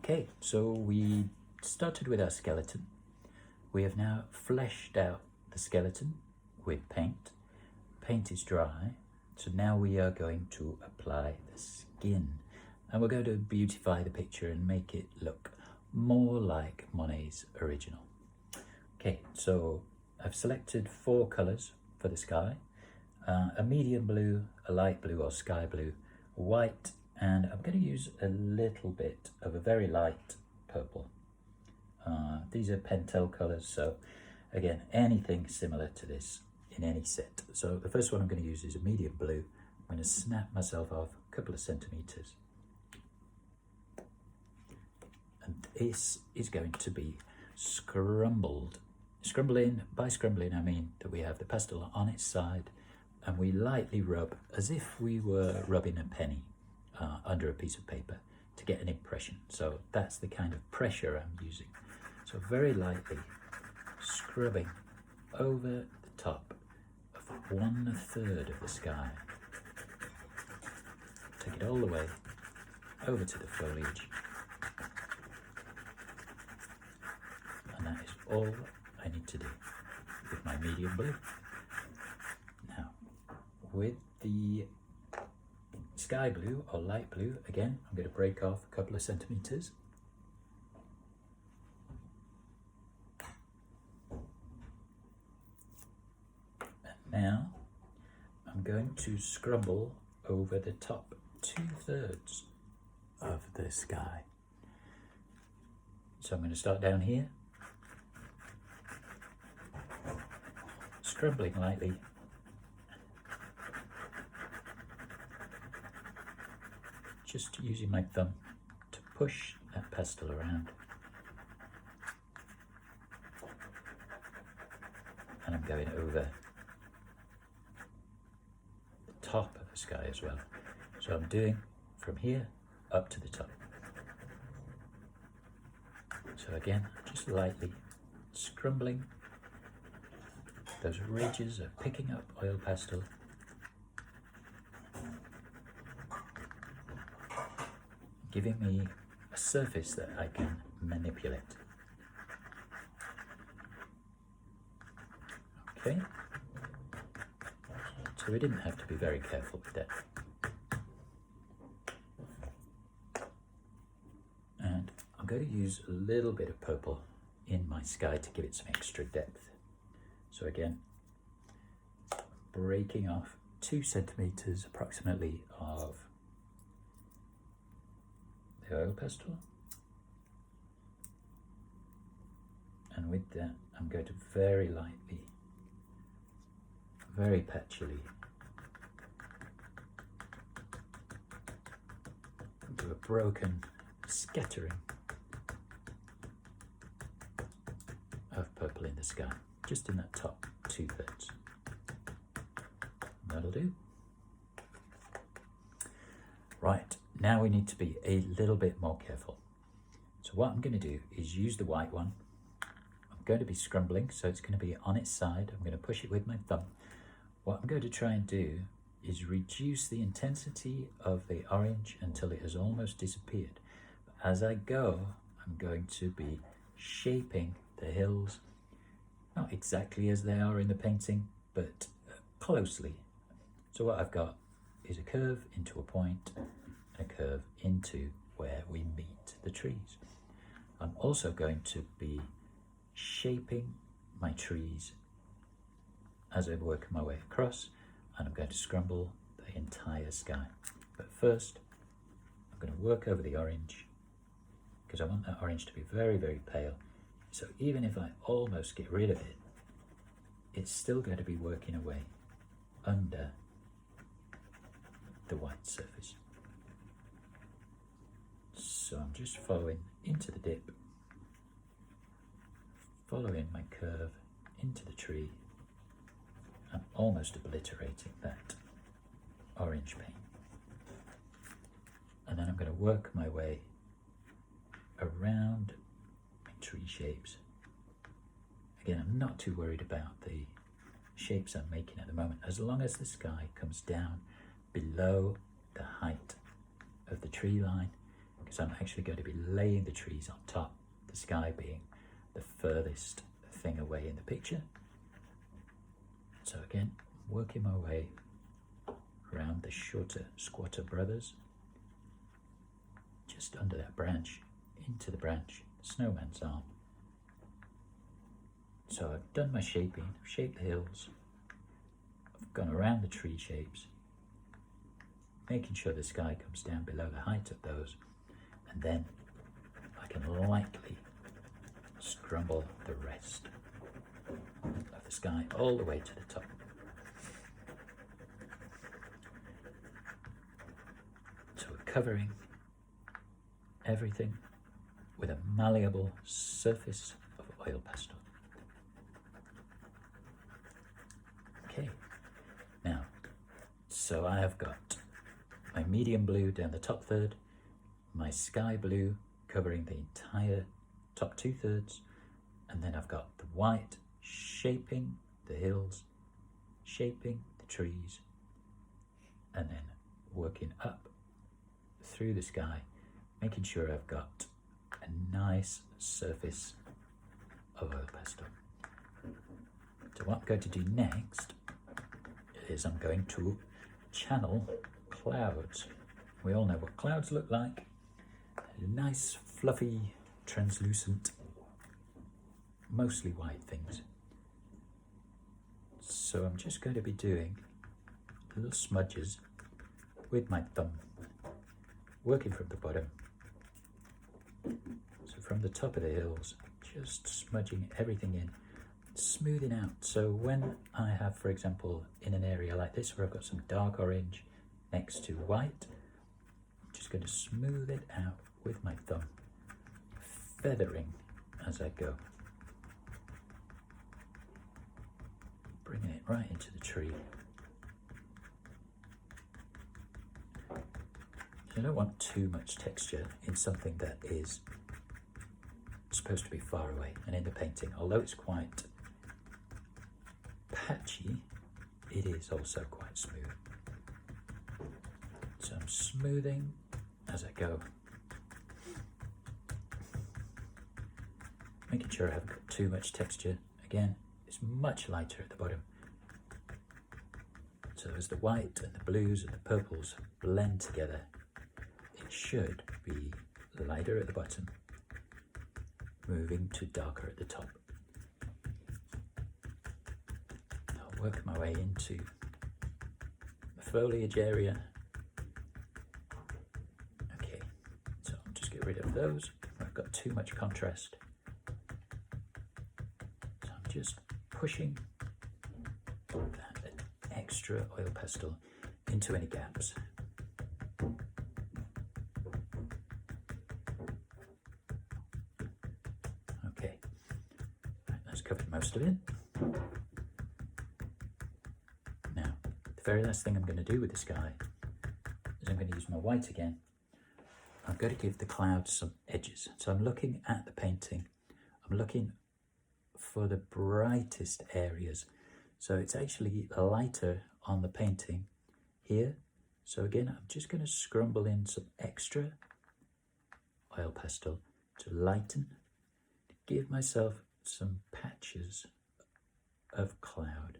Okay, so we started with our skeleton. We have now fleshed out the skeleton with paint. Paint is dry, so now we are going to apply the skin. And we're going to beautify the picture and make it look more like Monet's original. Okay, so I've selected 4 colours for the sky. A medium blue, a light blue or sky blue, white, and I'm going to use a little bit of a very light purple. These are Pentel colours, so again, anything similar to this in any set. So the first one I'm going to use is a medium blue. I'm going to snap myself off a couple of centimetres. And this is going to be scrumbled. Scrumbling, by scrumbling I mean that we have the pastel on its side and we lightly rub as if we were rubbing a penny under a piece of paper to get an impression. So that's the kind of pressure I'm using. So very lightly scrubbing over the top of 1/3 of the sky. Take it all the way over to the foliage. And that is all I need to do with my medium blue. Now, with the sky blue or light blue, again, I'm going to break off a couple of centimetres. And now I'm going to scrumble over the top 2/3 of the sky. So I'm going to start down here, scrubbling lightly, just using my thumb to push that pastel around. And I'm going over the top of the sky as well. So I'm doing from here up to the top. So again, just lightly scrumbling. Those ridges are picking up oil pastel. Giving me a surface that I can manipulate. Okay. So we didn't have to be very careful with that. And I'm going to use a little bit of purple in my sky to give it some extra depth. So again, breaking off 2 centimetres approximately of the oil pastel. And with that, I'm going to very lightly, very patchily, do a broken scattering of purple in the sky, just in that top 2/3. That'll do. Right, now we need to be a little bit more careful. So what I'm going to do is use the white one. I'm going to be scrumbling, so it's going to be on its side. I'm going to push it with my thumb. What I'm going to try and do is reduce the intensity of the orange until it has almost disappeared. But as I go, I'm going to be shaping the hills, not exactly as they are in the painting, but closely. So what I've got is a curve into a point and a curve into where we meet the trees. I'm also going to be shaping my trees as I work my way across, and I'm going to scrumble the entire sky. But first, I'm going to work over the orange because I want that orange to be very, very pale. So even if I almost get rid of it, it's still going to be working away under the white surface. So I'm just following into the dip, following my curve into the tree, and almost obliterating that orange paint. And then I'm going to work my way around my tree shapes. Again, I'm not too worried about the shapes I'm making at the moment, as long as the sky comes down below the height of the tree line, because So I'm actually going to be laying the trees on top, the sky being the furthest thing away in the picture. So again, working my way around the shorter, squatter brothers, just under that branch, into the branch, Snowman's arm. So I've done my shaping, I've shaped the hills, I've gone around the tree shapes, making sure the sky comes down below the height of those, and then I can lightly scrumble the rest of the sky all the way to the top. So we're covering everything with a malleable surface of oil pastel. Okay, now, so I have got my medium blue down the top third, my sky blue covering the entire top 2/3, and then I've got the white shaping the hills, shaping the trees, and then working up through the sky, making sure I've got a nice surface of oil pastel. So what I'm going to do next is I'm going to channel clouds. We all know what clouds look like. Nice, fluffy, translucent, mostly white things. So I'm just going to be doing little smudges with my thumb, working from the bottom. So from the top of the hills, just smudging everything in, smoothing out. So when I have, for example, in an area like this where I've got some dark orange next to white, I'm just going to smooth it out with my thumb, feathering as I go, bringing it right into the tree. So I don't want too much texture in something that is supposed to be far away. And in the painting, although it's quite patchy, it is also quite smooth. So I'm smoothing as I go, making sure I haven't got too much texture. Again, it's much lighter at the bottom. So as the white and the blues and the purples blend together, it should be lighter at the bottom, moving to darker at the top. I'll work my way into the foliage area. Okay, so I'll just get rid of those. I've got too much contrast. So I'm just pushing that extra oil pastel into any gaps. Okay, right, that's covered most of it. Now, the very last thing I'm going to do with the sky is I'm going to use my white again. I'm going to give the clouds some edges. So I'm looking at the painting, I'm looking for the brightest areas. So it's actually lighter on the painting here. So again, I'm just going to scrumble in some extra oil pastel to lighten, to give myself some patches of cloud.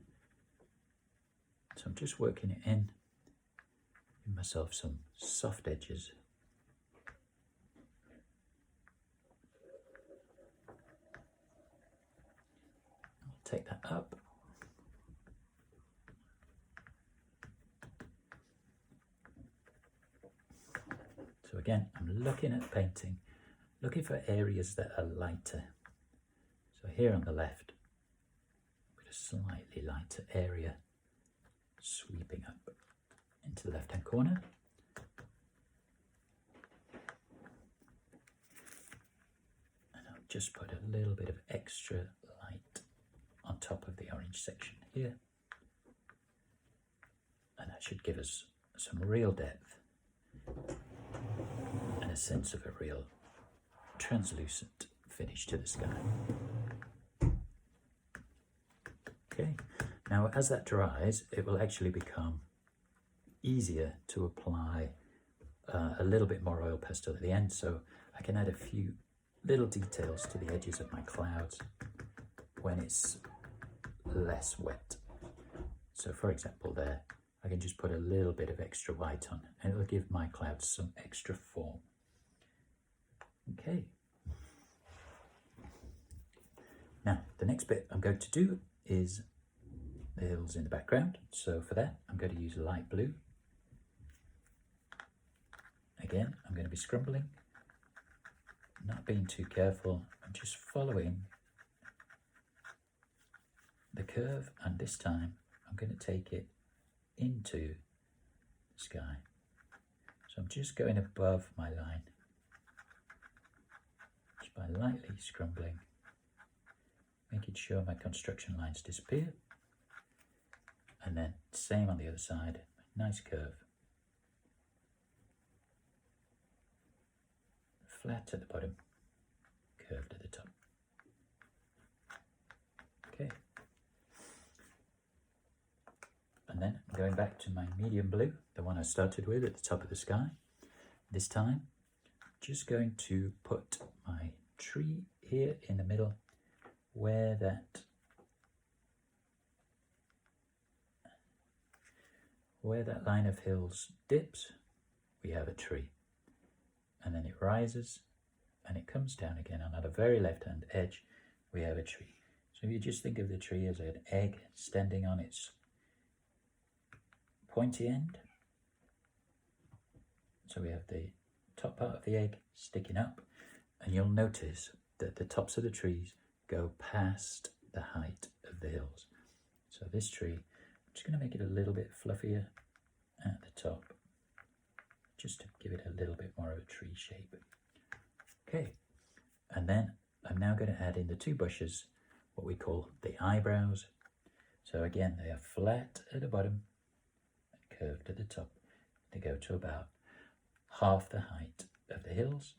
So I'm just working it in, give myself some soft edges. I'll take that up. So again, I'm looking at the painting, looking for areas that are lighter. So here on the left, with a slightly lighter area sweeping up into the left-hand corner. And I'll just put a little bit of extra light on top of the orange section here. And that should give us some real depth and a sense of a real translucent finish to the sky. Okay, now as that dries, it will actually become easier to apply a little bit more oil pastel at the end, so I can add a few little details to the edges of my clouds when it's less wet. So for example there, I can just put a little bit of extra white on and it'll give my clouds some extra form. Okay. Now the next bit I'm going to do is the hills in the background. So for that I'm going to use light blue. Again, I'm going to be scrumbling, not being too careful. I'm just following the curve, and this time I'm going to take it into the sky. So I'm just going above my line, just by lightly scrumbling, making sure my construction lines disappear, and then same on the other side, nice curve. Flat at the bottom, curved at the top. Okay. And then I'm going back to my medium blue, the one I started with at the top of the sky. This time, just going to put my tree here in the middle where that line of hills dips, we have a tree. And then it rises and it comes down again, and on the very left hand edge we have a tree. So if you just think of the tree as an egg standing on its pointy end, so we have the top part of the egg sticking up, and you'll notice that the tops of the trees go past the height of the hills. So this tree, I'm just going to make it a little bit fluffier at the top, just to give it a little bit more of a tree shape. Okay, and then I'm now going to add in the two bushes, what we call the eyebrows. So again, they are flat at the bottom and curved at the top. They go to about half the height of the hills.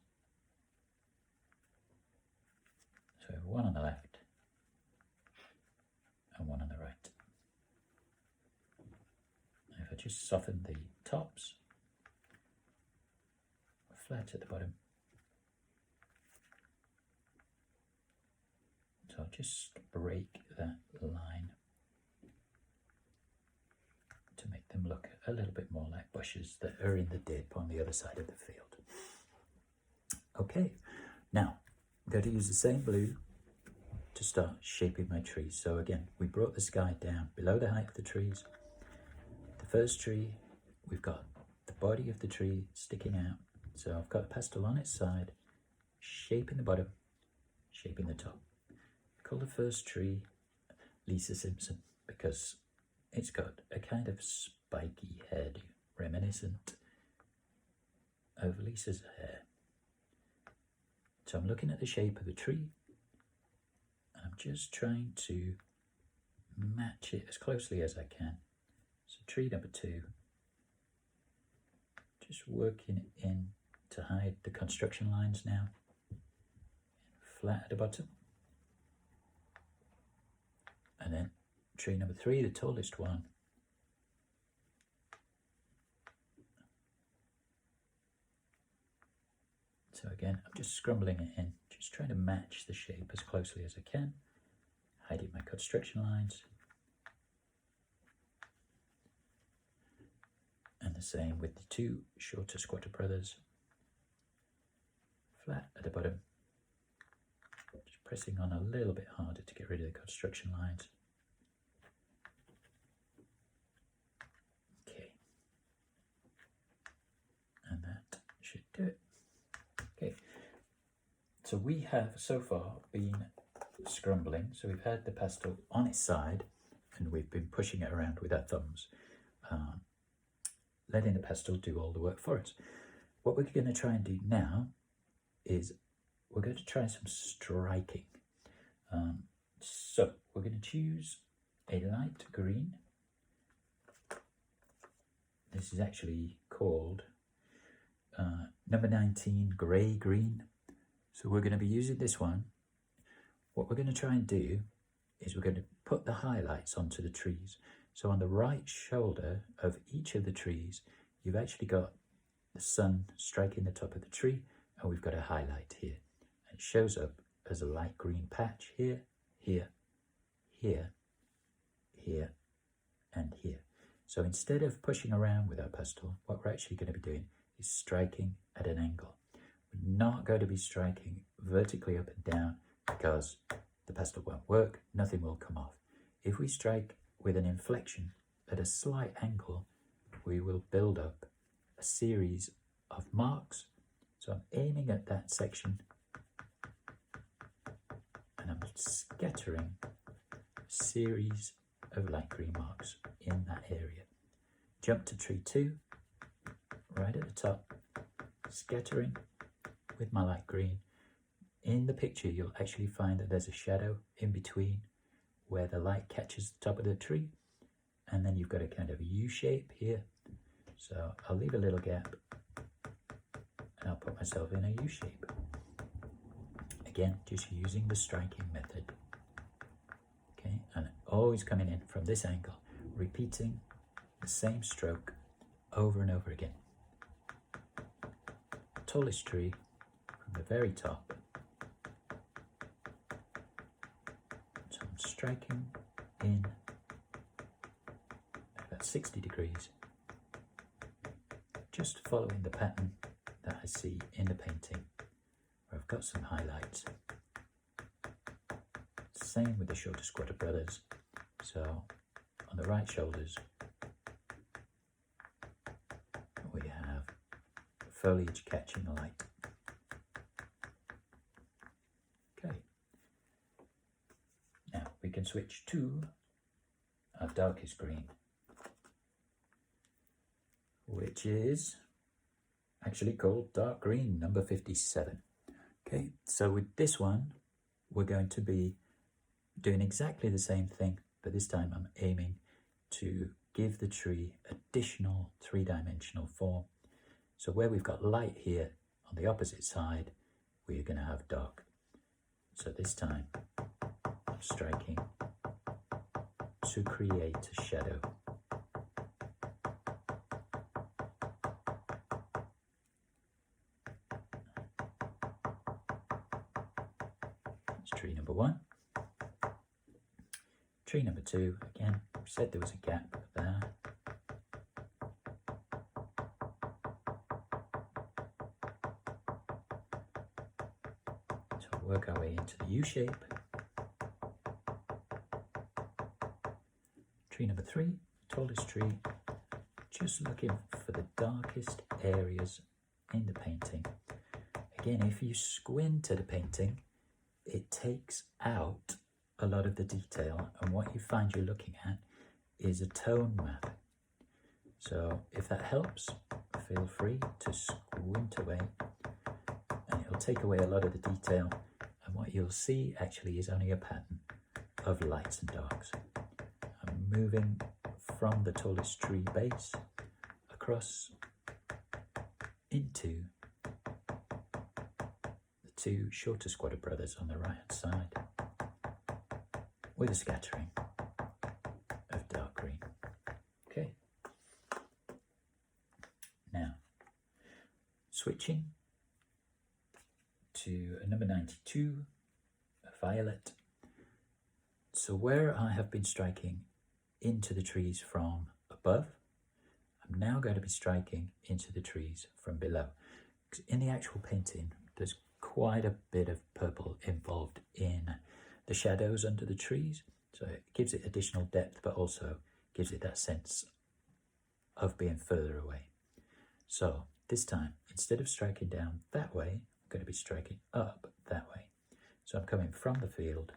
So one on the left and one on the right. And if I just soften the tops, flat at the bottom. So I'll just break that line to make them look a little bit more like bushes that are in the dip on the other side of the field. Okay, now I'm going to use the same blue to start shaping my trees. So again, we brought the sky down below the height of the trees. The first tree, we've got the body of the tree sticking out. So I've got a pastel on its side, shaping the bottom, shaping the top. I call the first tree Lisa Simpson because it's got a kind of spiky head, reminiscent of Lisa's hair. So I'm looking at the shape of the tree, and I'm just trying to match it as closely as I can. So tree number 2, just working in to hide the construction lines now. Flat at the bottom. And then tree number 3, the tallest one. So again, I'm just scrumbling it in, just trying to match the shape as closely as I can, hiding my construction lines. And the same with the 2 shorter squatter brothers. Flat at the bottom, just pressing on a little bit harder to get rid of the construction lines. Okay, and that should do it. Okay, so we have so far been scrumbling, so we've had the pastel on its side and we've been pushing it around with our thumbs, letting the pastel do all the work for us. What we're going to try and do now is we're going to try some striking. So we're going to choose a light green. This is actually called number 19 grey green. So we're going to be using this one. What we're going to try and do is we're going to put the highlights onto the trees. So on the right shoulder of each of the trees, you've actually got the sun striking the top of the tree, and we've got a highlight here. It shows up as a light green patch here, here, here, here, and here. So instead of pushing around with our pastel, what we're actually going to be doing is striking at an angle. We're not going to be striking vertically up and down because the pastel won't work, nothing will come off. If we strike with an inflection at a slight angle, we will build up a series of marks. So I'm aiming at that section and I'm scattering a series of light green marks in that area. Jump to tree 2, right at the top, scattering with my light green. In the picture you'll actually find that there's a shadow in between where the light catches the top of the tree, and then you've got a kind of U shape here. So I'll leave a little gap and I'll put myself in a U shape. Again, just using the striking method. Okay, and always coming in from this angle, repeating the same stroke over and over again. Tallest tree from the very top. So I'm striking in about 60 degrees, just following the pattern that I see in the painting, where I've got some highlights. Same with the shorter squatter brothers. So on the right shoulders we have foliage catching the light. Okay, now we can switch to our darkest green, which is actually called dark green, number 57. Okay, so with this one we're going to be doing exactly the same thing, but this time I'm aiming to give the tree additional three-dimensional form. So where we've got light here, on the opposite side we're going to have dark. So this time I'm striking to create a shadow. That's tree number 1. Tree number 2, again, we said there was a gap there. So we'll work our way into the U shape. Tree number 3, tallest tree, just looking for the darkest areas in the painting. Again, if you squint at a painting, it takes out a lot of the detail, and what you find you're looking at is a tone map. So if that helps, feel free to squint away and it'll take away a lot of the detail, and what you'll see actually is only a pattern of lights and darks. I'm moving from the tallest tree base across into the 2 shorter squatter brothers on the right hand side, with a scattering of dark green. Okay. Now, switching to a number 92, a violet. So where I have been striking into the trees from above, I'm now going to be striking into the trees from below. Because in the actual painting, there's quite a bit of purple involved in the shadows under the trees, so it gives it additional depth, but also gives it that sense of being further away. So this time, instead of striking down that way, I'm going to be striking up that way. So I'm coming from the field,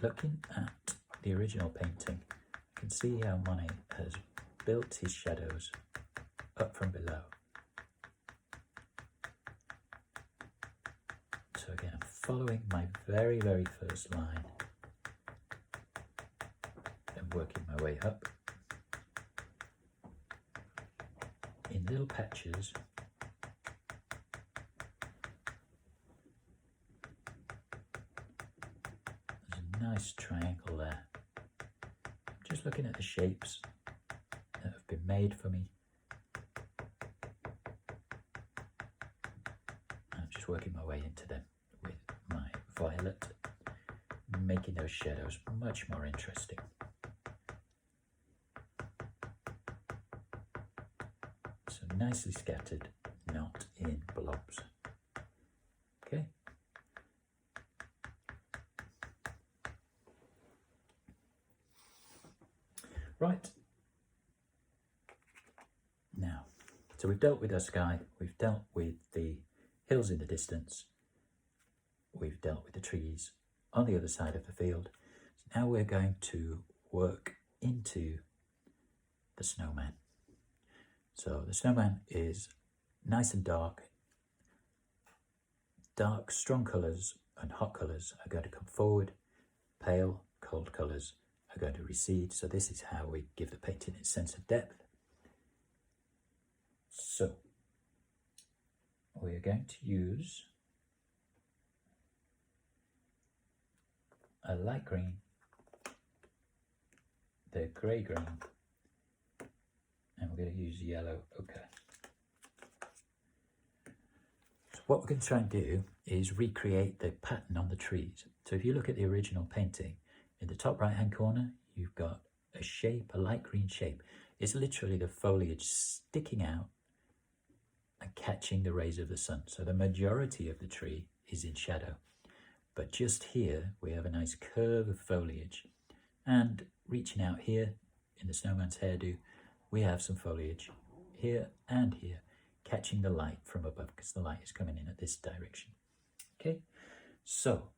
looking at the original painting. I can see how Monet has built his shadows up from below. So again, I'm following my very, very first line and working my way up in little patches. There's a nice triangle there. Just looking at the shapes that have been made for me. I'm just working my way into them with my violet, making those shadows much more interesting. So nicely scattered, not in blobs. Okay. Right. Now, so we've dealt with our sky, we've dealt with the hills in the distance, we've dealt with the trees on the other side of the field. So now we're going to work into the snowman. So the snowman is nice and dark. Dark, strong colours and hot colours are going to come forward. Pale, cold colours are going to recede. So this is how we give the painting its sense of depth. So we are going to use a light green, the grey green, and we're going to use yellow ochre. So what we're going to try and do is recreate the pattern on the trees. So if you look at the original painting, in the top right hand corner you've got a shape, a light green shape. It's literally the foliage sticking out and catching the rays of the sun. So the majority of the tree is in shadow. But just here we have a nice curve of foliage, and reaching out here in the snowman's hairdo we have some foliage here and here catching the light from above, because the light is coming in at this direction. Okay, so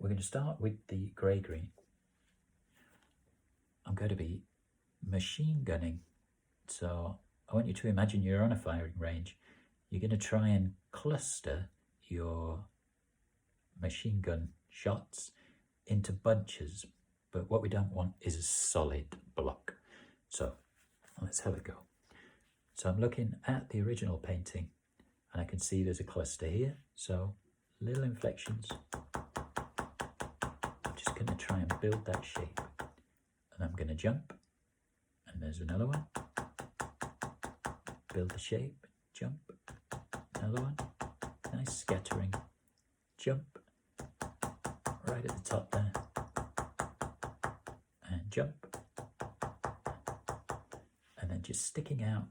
we're going to start with the grey green. I'm going to be machine gunning. So I want you to imagine you're on a firing range. You're going to try and cluster your machine gun shots into bunches, but what we don't want is a solid block. So let's have a go. So I'm looking at the original painting and I can see there's a cluster here, so little inflections. I'm just going to try and build that shape, and I'm going to jump, and there's another one, build the shape, jump, another one, nice scattering, jump, right at the top there, and jump, and then just sticking out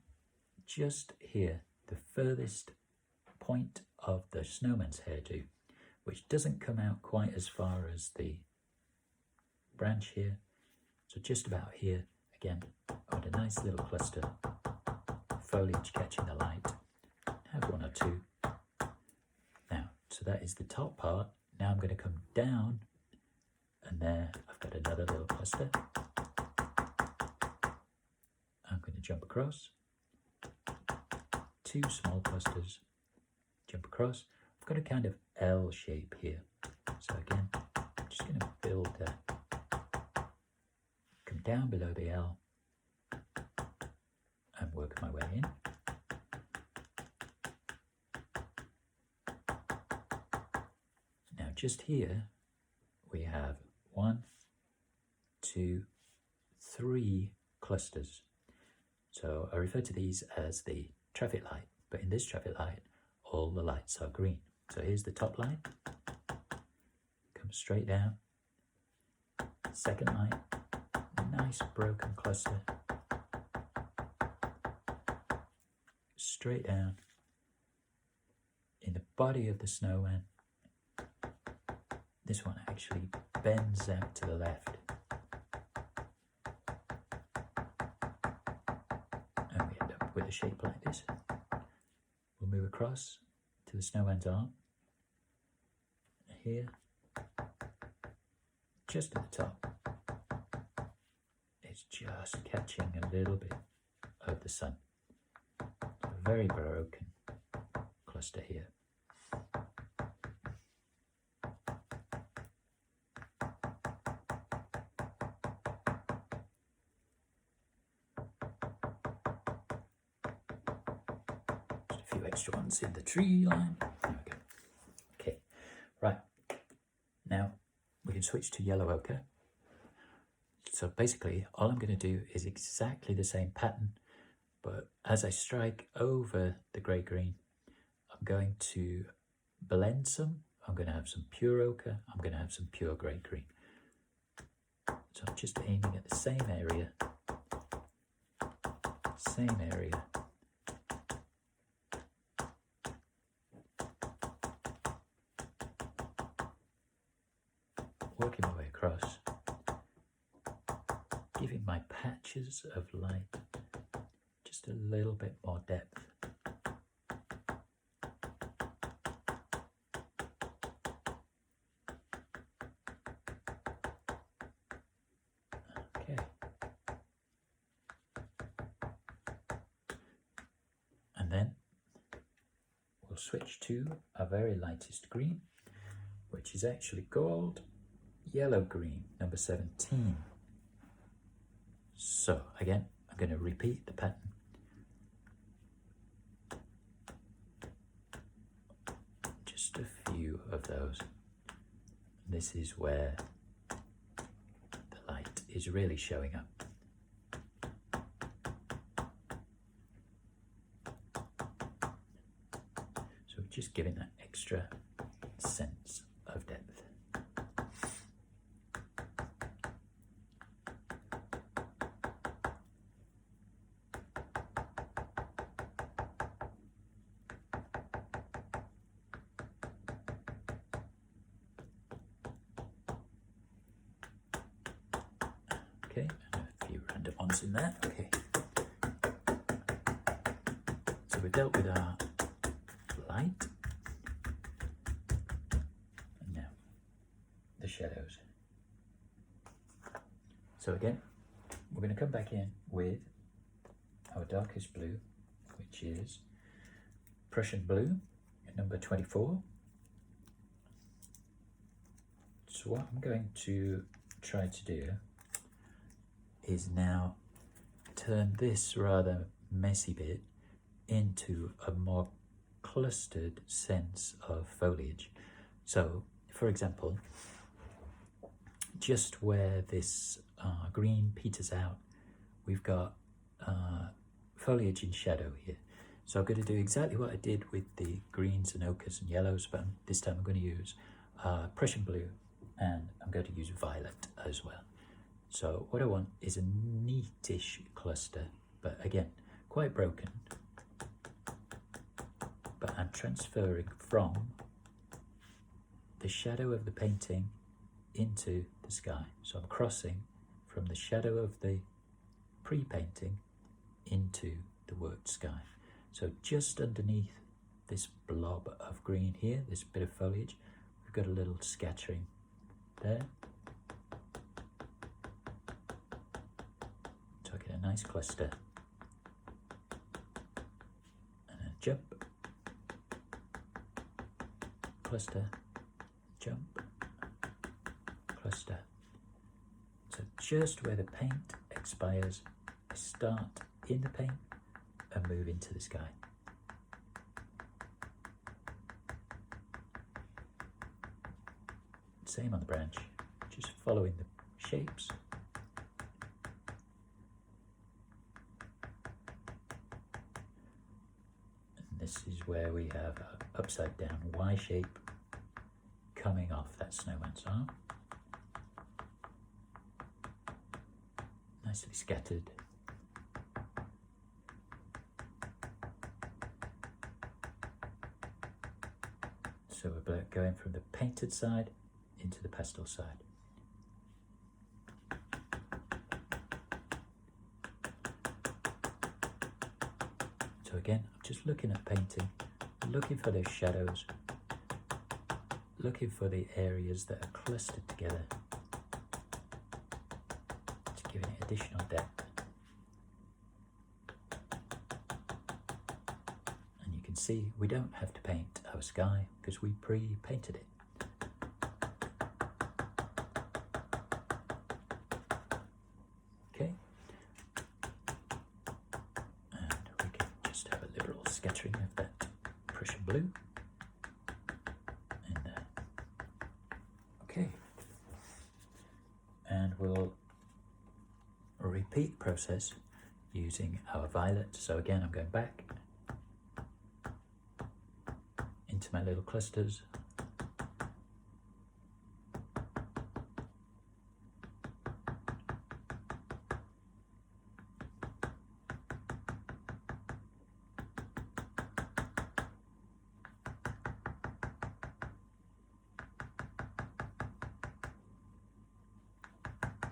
just here, the furthest point of the snowman's hairdo, which doesn't come out quite as far as the branch here. So just about here, again, I want a nice little cluster, foliage catching the light. Have one or two. Now, so that is the top part. Now I'm going to come down, and there I've got another little cluster. I'm going to jump across. Two small clusters, jump across. I've got a kind of L shape here. So again, I'm just going to build that. Come down below the L and work my way in. Now just here we have 1, 2, 3 clusters. So I refer to these as the traffic light, but in this traffic light all the lights are green. So here's the top light, come straight down, second light, nice broken cluster, straight down. In the body of the snowman, this one actually bends out to the left, and we end up with a shape like this. We'll move across to the snowman's arm. Here, just at the top, it's just catching a little bit of the sun. A very broken cluster here. Just a few extra ones in the tree line. There we go. Okay, right. Now we can switch to yellow ochre. So basically all I'm going to do is exactly the same pattern. But as I strike over the grey-green, I'm going to blend some. I'm going to have some pure ochre. I'm going to have some pure grey-green. So I'm just aiming at the same area. Same area. Working my way across. Giving my patches of light just a little bit more depth. Okay. And then we'll switch to our very lightest green, which is actually called yellow green, number 17. So again, I'm going to repeat the pattern. Just a few of those. This is where the light is really showing up. So just giving that extra sense of depth. Okay, and a few random ones in there. Okay. So we dealt with our light. And now the shadows. So again, we're going to come back in with our darkest blue, which is Prussian blue, number 24. So what I'm going to try to do is now turn this rather messy bit into a more clustered sense of foliage. So, for example, just where this green peters out, we've got foliage in shadow here. So I'm going to do exactly what I did with the greens and ochres and yellows, but this time I'm going to use Prussian blue, and I'm going to use violet as well. So what I want is a neatish cluster, but again, quite broken. But I'm transferring from the shadow of the painting into the sky. So I'm crossing from the shadow of the pre-painting into the worked sky. So just underneath this blob of green here, this bit of foliage, we've got a little scattering there. So I get a nice cluster. And a jump, cluster, jump, cluster. So just where the paint expires, I start in the paint and move into the sky. Same on the branch, just following the shapes. And this is where we have an upside down Y shape coming off that snowman's arm. Nicely scattered. So we're going from the painted side into the pastel side. So again, I'm just looking at painting, looking for those shadows, looking for the areas that are clustered together to give it additional depth. And you can see we don't have to paint our sky because we pre-painted it. Okay, and we can just have a liberal scattering of that Prussian blue in there. Okay, and we'll repeat the process using our violet. So again, I'm going back into my little clusters.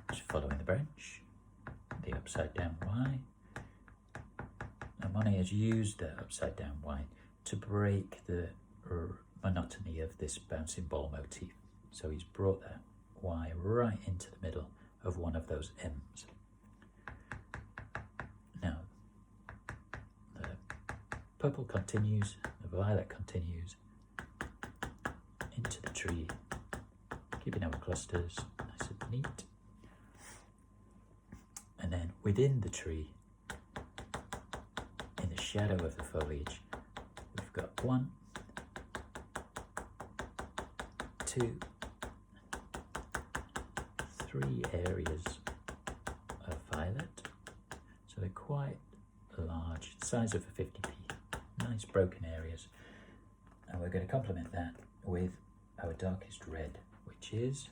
Just following the branch, the upside down Y. Now Monet has used the upside down Y to break the monotony of this bouncing ball motif. So he's brought that Y right into the middle of one of those M's. Now the purple continues, the violet continues into the tree, keeping our clusters nice and neat. And then within the tree, in the shadow of the foliage, we've got 1, 2, 3 areas of violet. So they're quite large, size of a 50p, nice broken areas. And we're going to complement that with our darkest red, which is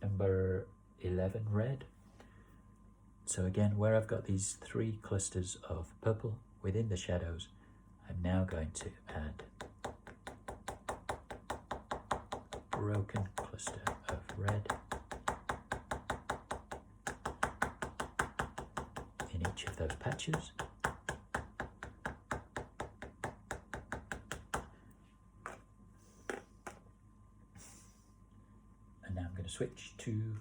number 11 red. So again, where I've got these 3 clusters of purple within the shadows, I'm now going to add a broken cluster of red in each of those patches. And now I'm going to switch to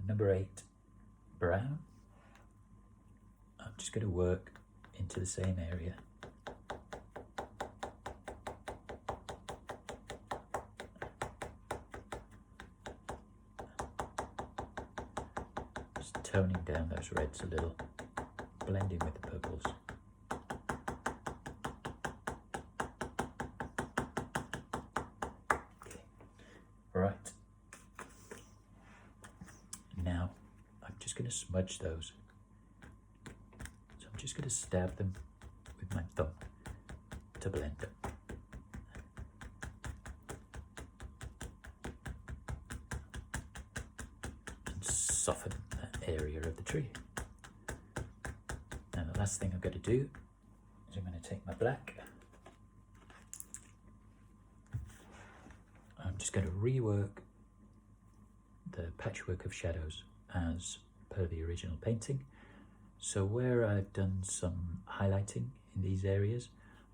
number 8 brown. I'm just going to work into the same area. Just toning down those reds a little, blending with the purples. Okay. Right. Now I'm just going to smudge those. So I'm just going to stab them with my thumb to blend them. And soften that area of the tree. Now the last thing I'm going to do is I'm going to take my black. I'm just going to rework the patchwork of shadows as per the original painting. So where I've done some highlighting in these areas,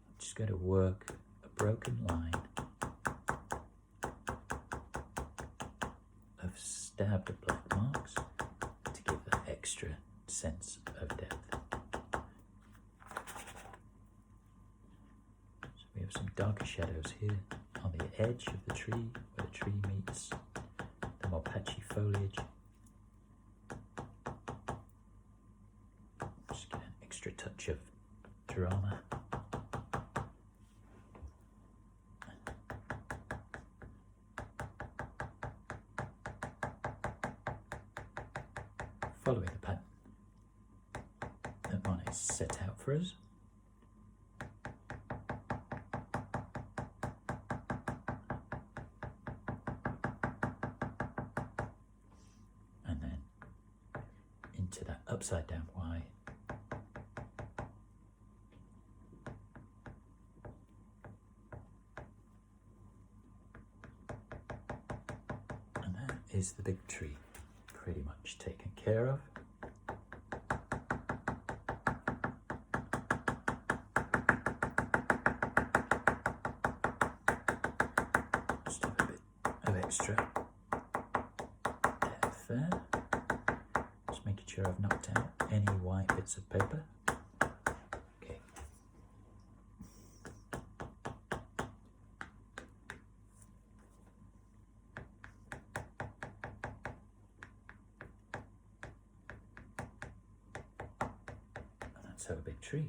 I'm just going to work a broken line of stabbed black marks to give that extra sense of depth. So we have some darker shadows here on the edge of the tree, where the tree meets the more patchy foliage. Just get an extra touch of drama. Following the pattern that Monet set out for us. And then into that upside down Y. And that is the big tree pretty much taken care of. Just have a bit of extra depth there. Just making sure I've knocked out any white bits of paper. Okay. And that's our big tree.